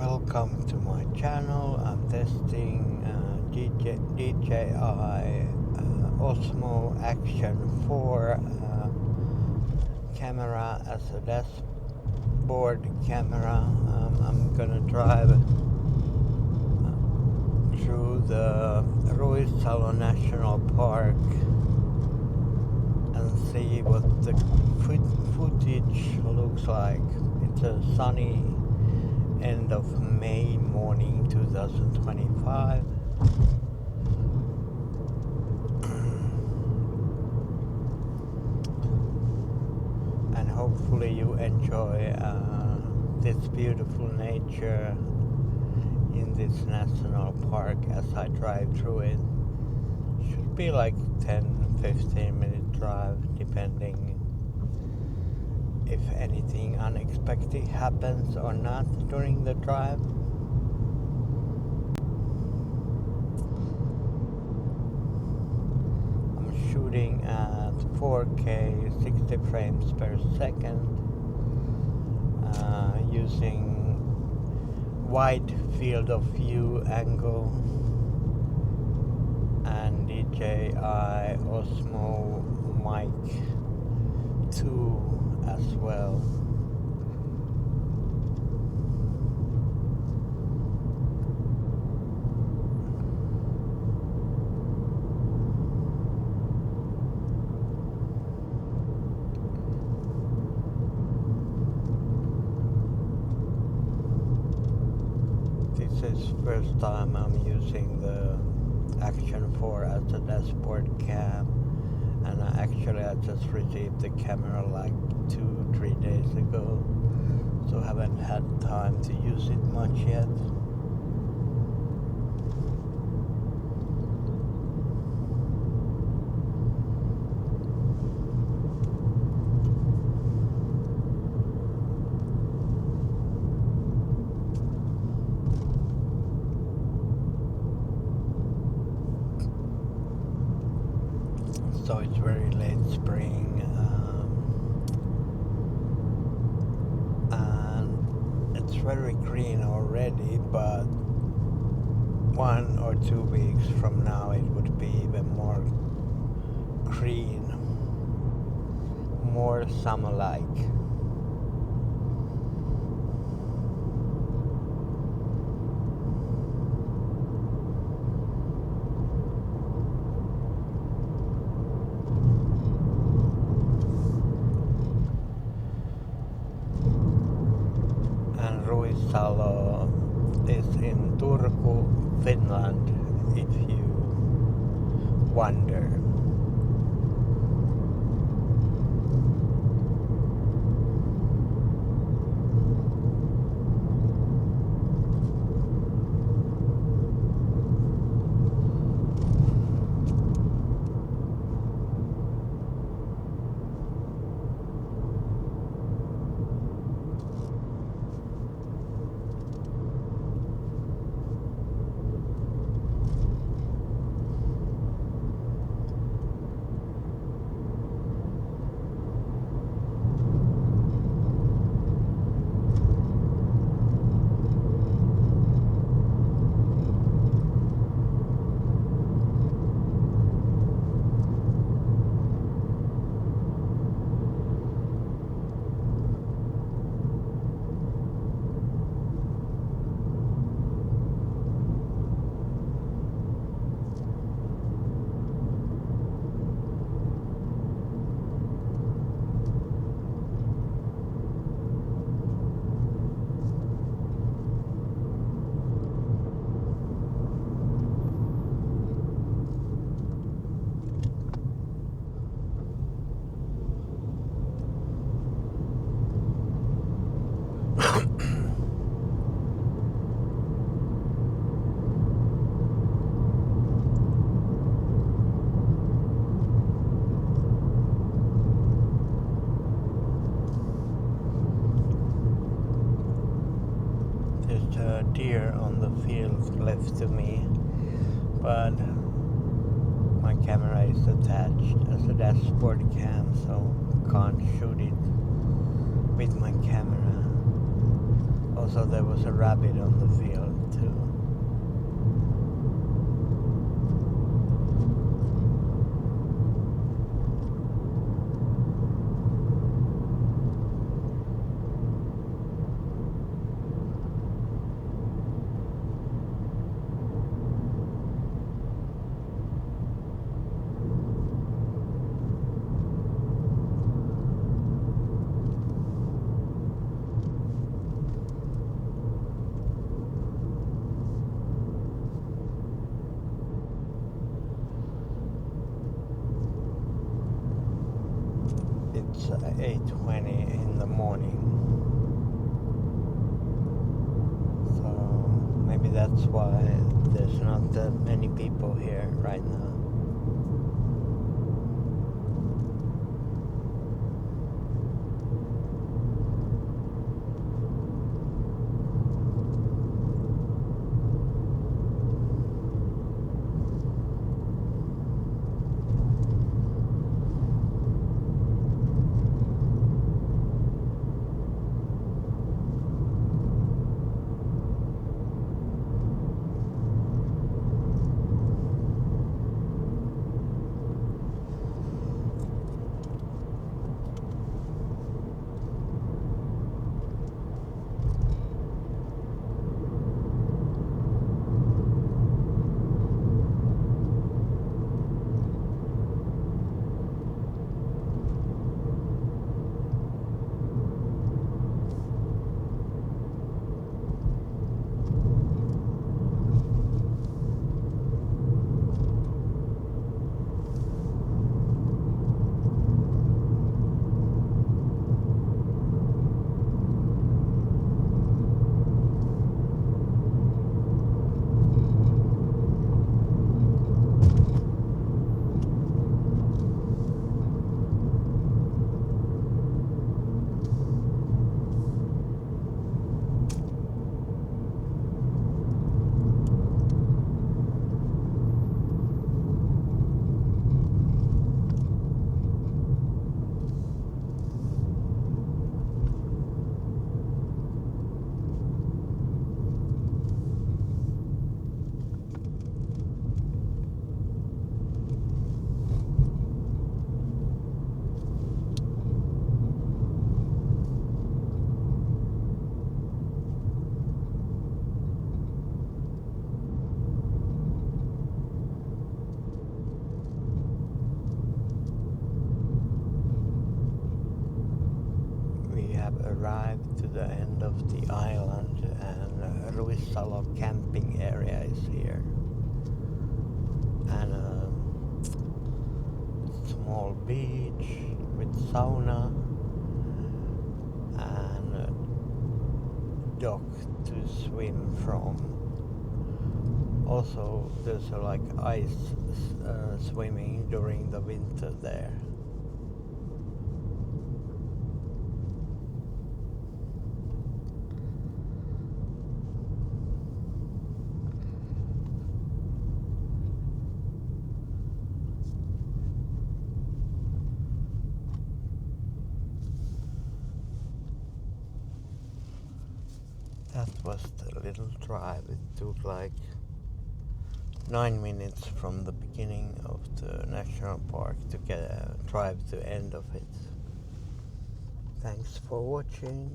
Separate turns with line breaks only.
Welcome to my channel. I'm testing DJI Osmo Action 4 camera as a dashboard camera. I'm gonna drive through the Ruissalo National Park and see what the footage looks like. It's a sunny end of May morning 2025. And hopefully you enjoy this beautiful nature in this national park as I drive through it. Should be like 10-15 minute drive depending if anything unexpected happens or not during the drive. I'm shooting at 4K 60 frames per second using wide field of view angle and DJI Osmo Mic 2 as well. This is first time I'm using the Action 4 as a dashboard cam, and I just received the camera like 2-3 days ago, so haven't had time to use it much yet. So it's very late spring, and it's very green already, but 1 or 2 weeks from now it would be even more green, more summer-like. Ruissalo is in Turku, Finland, if you wonder. Deer on the field left to me, but my camera is attached as a dashboard cam, so can't shoot it with my camera. Also, there was a rabbit on the field too. It's 8:20 in the morning, so maybe that's why there's not that many people here right now. Arrived to the end of the island, and Ruissalo camping area is here, and a small beach with sauna and a dock to swim from. Also, there's like ice swimming during the winter there. That was the little drive. It took like 9 minutes from the beginning of the national park to drive to the end of it. Thanks for watching.